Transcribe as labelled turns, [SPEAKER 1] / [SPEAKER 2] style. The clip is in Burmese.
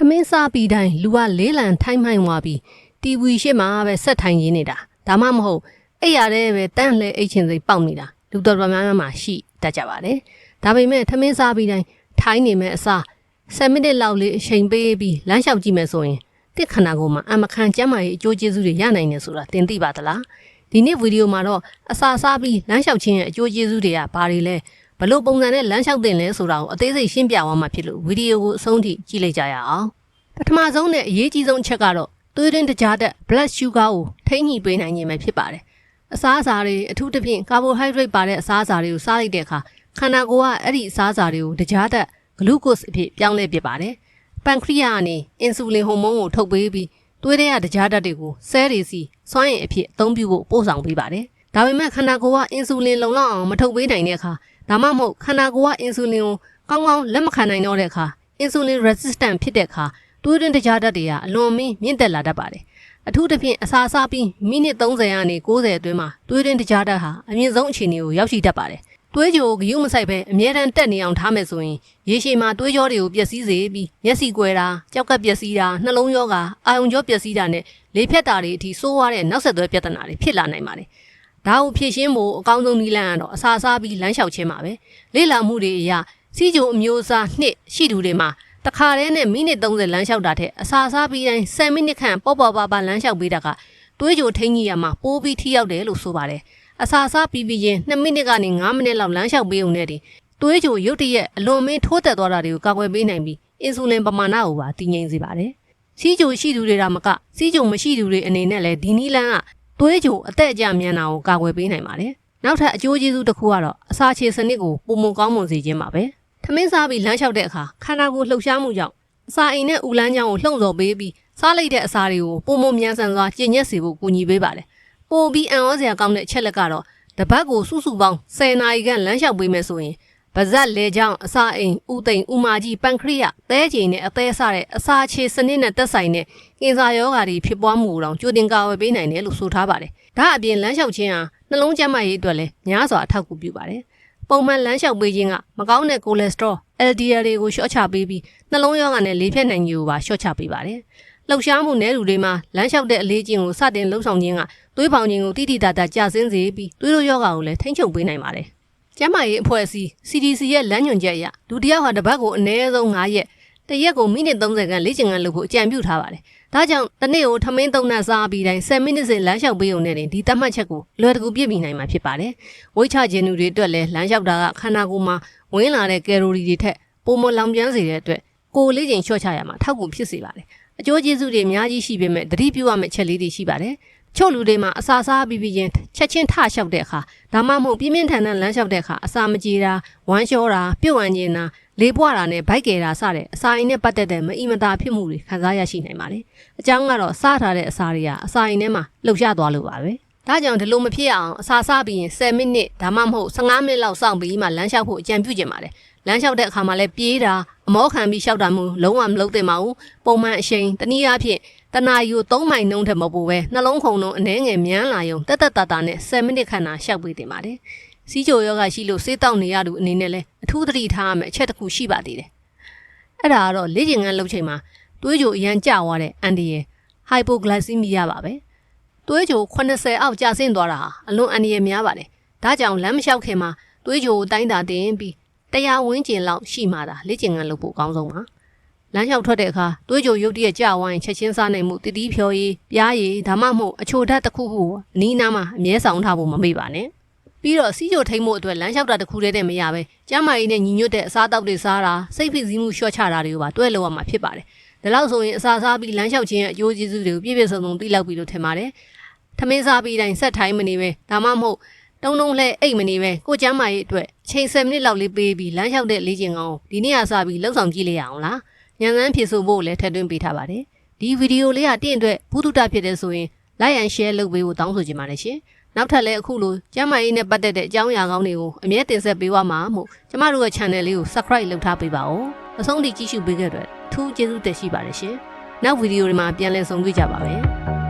[SPEAKER 1] မင်းစားပြီးတိုင်းလူကလေးလံထိုင်းမှိုင်သွားပြီးတီဗီရှေ့မှာပဲဆက်ထိုင်ရင်းနေတာဒါမှမဟုတ်အဲ့ရတဲ့ပဲတန့်လဲအိတ်ချင်စိတ်ပေါက်နေတာလူတော်တော်များများမှာရှိတတ်ကြပါတယ်ဒါပေမဲ့ထမင်းစားပြီးတိုင်းထိုင်းနေမဲ့အစား10မိနစ်လောက်လေးအချိန်ပေးပြီးလမ်းလျှောက်ကြည့်မယ်ဆိုရင်တစ်ခဏကိုမှအမခံကျမ်းမာရေးအကျိုးကျေးဇူးတွေရနိုင်တယ်ဆိုတာသင်သိပါသလားဒီနေ့ဗီဒီယိုမှာတော့အစာစားပြီးလမ်းလျှောက်ခြင်းရဲ့အကျိုးကျေးဇူးတွေကဘာတွေလဲဘလို့ပုံစံနဲ့လမ်းလျှောက်တင်လဲဆိုတာကိုအသေးစိတ်ရှင်းပြသွားမှာဖြစ်လို့ဗီဒီယိုကိုအဆုံးထိကြည့်လိုက်ကြရအောင်ပထမဆုံးနဲ့အရေးကြီးဆုံးအချက်ကတော့သွေးတွင်းတကြားတက် blood sugar ကိုထိန်းညှိပေးနိုင်ခြင်းပဲဖြစ်ပါတယ်အစားအစာတွေအထူးသဖြင့် carbohydrate ပါတဲ့အစားအစာတွေကိုစားလိုက်တဲ့အခါခန္ဓာကိုယ်ကအဲ့ဒီအစားအစာတွေကိုတကြားတက် glucose အဖြစ်ပြောင်းလဲပစ်ပါတယ်ပန်ခရီးယားကနေအင်ဆူလင်ဟော်မုန်းကိုထုတ်ပေးပြီးသွေးထဲကတကြားတက်တွေကိုဆဲတွေစီစွမ်းရည်အဖြစ်အသုံးပြုဖို့ပို့ဆောင်ပေးပါတယ်ဒါပေမဲ့ခန္ဓာကိုယ်ကအင်ဆူလင်လုံလောက်အောင်မထုတ်ပေးနိုင်တဲ့အခါဒါမှမဟုတ်ခန္ဓာကိုယ်ကအင်ဆူလင်ကိုကောင်းကောင်းလက်မခံနိုင်တော့တဲ့အခါအင်ဆူလင် resistant ဖြစ်တဲ့အခါသွေးတွင်းတကြားတက်တွေကအလွန်မင်းမြင့်တက်လာတတ်ပါတယ်အထူးသဖြင့်အစာစားပြီးမိနစ်30ကနေ90အတွင်းမှာသွေးတွင်းတကြားတက်ဟာအမြင့်ဆုံးအခြေအနေကိုရောက်ရှိတတ်ပါတယ်သွေးကြိုဂရုမစိုက်ပဲအမြဲတမ်းတက်နေအောင်ထားမယ်ဆိုရင်ရေရှည်မှာသွေးကြောတွေကိုပျက်စီးစေပြီးမျက်စိကွယ်တာကြောက်ကပ်ပျက်စီးတာနှလုံးရောဂါအာရုံကြောပျက်စီးတာနဲ့လေဖြတ်တာတွေအထိဆိုးရတဲ့နောက်ဆက်တွဲပြဿနာတွေဖြစ်လာနိုင်ပါတယ်ဒါကိုဖြေရှင်းဖို့အကောင်းဆုံးနည်းလမ်းကတော့အစာစားပြီးလမ်းလျှောက်ခြင်းပါပဲလေ့လာမှုတွေအရစီးကြိုအမျိုးအစားနှစ်ရှိသူတွေမှာတခါတည်းနဲ့မိနစ်30လမ်းလျှောက်တာတဲ့အစာစားပြီးတိုင်း10မိနစ်ခန့်ပေါ့ပေါ့ပါပါလမ်းလျှောက်ပေးတာကသွေးကြိုထိန်းကြီးရမှာပိုးပြီးထိရောက်တယ်လို့ဆိုပါတယ်အစာစားပြီးပြီးချင်း2မိနစ်ကနေ5မိနစ်လောက်လမ်းလျှောက်ပေးုံနဲ့တင်သွေးကြိုရုတ်တရက်အလွန်မင်းထိုးတက်သွားတာတွေကိုကာကွယ်ပေးနိုင်ပြီးအင်ဆူလင်ပမာဏကိုပါတည်ငြိမ်စေပါတယ်စီးကြိုရှိသူတွေကမကစီးကြိုမရှိသူတွေအနေနဲ့လည်းဒီနီးလန်းကသွေးကြိုအသက်အကျမြန်တာကိုကာကွယ်ပေးနိုင်ပါတယ်နောက်ထပ်အကျိုးကျေးဇူးတစ်ခုကတော့အစာချေစနစ်ကိုပုံမကောင်းမွန်စေခြင်းပါပဲထမင်းစားပြီးလမ်းလျှောက်တဲ့အခါခန္ဓာကိုယ်လှုပ်ရှားမှုကြောင့်အစာအိမ်နဲ့ဥလန်းချောင်းကိုလှုံ့ဆော်ပေးပြီးစားလိုက်တဲ့အစာတွေကိုပုံမမြန်ဆန်စွာကျင့်ညက်စေဖို့ကူညီပေးပါတယ်ပိုပြီးအံ့ဩစရာကောင်းတဲ့အချက်လက်ကတော့တပတ်ကိုစုစုပေါင်း10နာရီခန့်လမ်းလျှောက်ပေးမယ်ဆိုရင်ပါဇက်လေချောင်းအစာအိမ်ဥသိမ်ဥမာကြီးပန်ခရီးယားသဲကျိန်နဲ့အသေးစားတဲ့အစာချေစနစ်နဲ့သက်ဆိုင်တဲ့ကင်ဆာရောဂါတွေဖြစ်ပွားမှုတောင်ကြိုတင်ကာကွယ်ပေးနိုင်တယ်လို့ဆိုထားပါတယ်ဒါအပြင်လမ်းလျှောက်ခြင်းဟာနှလုံးကျန်းမာရေးအတွက်လည်းများစွာအထောက်အကူပြုပါတယ်ပုံမှန်လမ်းလျှောက်ပေးခြင်းကမကောင်းတဲ့ကိုလက်စထရော LDL တွေကိုလျှော့ချပေးပြီးနှလုံးရောဂါနဲ့လေဖြတ်နိုင်ခြင်းကိုပါလျှော့ချပေးပါတယ်လှုပ်ရှားမှုနည်းလူတွေမှာလမ်းလျှောက်တဲ့အလေးချင်းကိုစတင်လှုပ်ဆောင်ခြင်းကသွေးပေါင်ခြင်းကိုတိတိတတ်ကျဆင်းစေပြီးသွေးတို့ရောဂါကိုလည်းထိန်းချုပ်ပေးနိုင်ပါတယ်ကျန်းမာရေးအဖွဲ့အစည်း CDC ရဲ့လမ်းညွှန်ချက်အရလူတစ်ယောက်ဟာတစ်ပတ်ကိုအနည်းဆုံး9ရက်တစ်ရက်ကိုမိနစ်30ခန့်လေ့ကျင့်ခန်းလုပ်ဖို့အကြံပြုထားပါတယ်ဒါကြောင့်တစ်နေ့ကိုထမင်း3နပ်စားပြီးတိုင်း10မိနစ်စီလမ်းလျှောက်ပေးုံနဲ့တင်ဒီသတ်မှတ်ချက်ကိုလွယ်တကူပြည့်မီနိုင်မှာဖြစ်ပါတယ်ဝိတ်ချခြင်းတွေအတွက်လည်းလမ်းလျှောက်တာကခန္ဓာကိုယ်မှာဝင်လာတဲ့ကယ်လိုရီတွေထက်ပိုမိုလောင်ကျွမ်းစေတဲ့အတွက်ကိုယ်လေးချိန်လျှော့ချရမှာထောက်ကူဖြစ်စေပါတယ်အကျိုးကျေးဇူးတွေအများကြီးရှိပေမဲ့သတိပြုရမယ့်ချက်လေးတွေရှိပါတယ်ချို့လူတွေမှာအစာစားပြီးပြီးချင်းချက်ချင်းထလျှောက်တဲ့အခါဒါမှမဟုတ်ပြင်းပြင်းထန်ထန်လမ်းလျှောက်တဲ့အခါအစာမကြေတာဝမ်းလျှောတာပြုတ်ဝမ်းခြင်းတာလေပွားတာနဲ့ဗိုက်ကြဲတာစတဲ့အစာအိမ်နဲ့ပတ်သက်တဲ့မအီမတာဖြစ်မှုတွေခံစားရရှိနိုင်ပါတယ်အကြောင်းကတော့စားထားတဲ့အစာတွေကအစာအိမ်ထဲမှာလှုပ်ရှားသွားလို့ပါပဲဒါကြောင့်ဒီလိုမဖြစ်အောင်အစာစားပြီးရင်10မိနစ်ဒါမှမဟုတ်15မိနစ်လောက်စောင့်ပြီးမှလမ်းလျှောက်ဖို့အကြံပြုချင်ပါတယ်လမ်းလျှောက်တဲ့အခါမှာလည်းပြေးတာအမောခံပြီးလျှောက်တာမျိုးလုံးဝမလုပ်သင့်ပါဘူးပုံမှန်အချိန်တနည်းအားဖြင့်တနာရီကို3မိုင်နှုန်းထက်မပိုပဲနှလုံးခုန်လုံးအနှဲငယ်မြန်းလာရုံတက်တက်တာတာနဲ့10မိနစ်ခန့်သာလျှောက်ပေးတင်ပါတယ်စီးချိုယောဂရှိလို့ဆေးတောက်နေရသူအနေနဲ့လည်းအထူးသတိထားရမယ့်အချက်တစ်ခုရှိပါသေးတယ်အဲ့ဒါကတော့လေ့ကျင့်ခန်းလုပ်ချိန်မှာသွေးကြိုအရန်ကျသွားတဲ့အန်ဒီရယ် hypoglycemia ပါပဲသွေးကြို80အောက်ကျဆင်းသွားတာဟာအလွန်အန္တရာယ်များပါတယ်ဒါကြောင့်လမ်းမလျှောက်ခင်မှာသွေးကြိုကိုတိုင်းတာတင်ပြီး100ဝန်းကျင်လောက်ရှိမှသာလေ့ကျင့်ခန်းလုပ်ဖို့အကောင်းဆုံးပါလမ်းလျှောက်ထွက်တဲ့အခါသွေးကြိုရုပ်တရက်ကျဝိုင်းချက်ချင်းစားနိုင်မှုတတိဖြောရည်ပြားရည်ဒါမှမဟုတ်အချိုဓာတ်တစ်ခုခုအနီးနားမှာအမြဲဆောင်ထားဖို့မမေ့ပါနဲ့ပြီးတော့စီးကြိုထိမ့်မှုအတွက်လမ်းလျှောက်တာတစ်ခုတည်းနဲ့မရပဲကျန်းမာရေးနဲ့ညီညွတ်တဲ့အစားအသောက်တွေစားတာစိတ်ဖိစီးမှုလျှော့ချတာတွေကိုပါတွဲလုပ်ရမှာဖြစ်ပါတယ်ဒါလို့ဆိုရင်အစာစားပြီးလမ်းလျှောက်ခြင်းရဲ့အကျိုးကျေးဇူးတွေကိုပြည့်ပြည့်စုံစုံသိလောက်ပြီလို့ထင်ပါတယ်ထမင်းစားပြီးတိုင်းဆက်ထိုင်းမနေပဲဒါမှမဟုတ်တုံလှဲအိတ်မနေပဲကိုကျမ်းမာရေးအတွက်ချိန်10မိနစ်လောက်လေးပေးပြီးလမ်းလျှောက်တဲ့လေ့ကျင့်ခန်းကိုဒီနေ့ကစပြီးလှုပ်ဆောင်ကြည့်လိုက်ရအောင်လားညံစမ်းဖြည့်ဆို့ဖို့လည်းထည့်သွင်းပေးထားပါတယ်ဒီဗီဒီယိုလေးကတင့်အတွက်ဘုဒ္ဓတာဖြစ်တဲ့ဆိုရင် like and share လုပ်ပေးဖို့တောင်းဆိုချင်ပါတယ်ရှင်နောက်ထပ်လည်းအခုလိုကျမ်းမာရေးနဲ့ပတ်သက်တဲ့အကြောင်းအရာကောင်းတွေကိုအမြဲတင်ဆက်ပေးသွားမှာမို့ကျမတို့ရဲ့ channel လေးကို subscribe လုပ်ထားပေးပါဦးအဆုံးထိကြည့်ရှုပေးခဲ့တဲ့အတွက်အထူးကျေးဇူးတင်ရှိပါတယ်ရှင်နောက်ဗီဒီယိုတွေမှာပြန်လည်ဆုံတွေ့ကြပါမယ်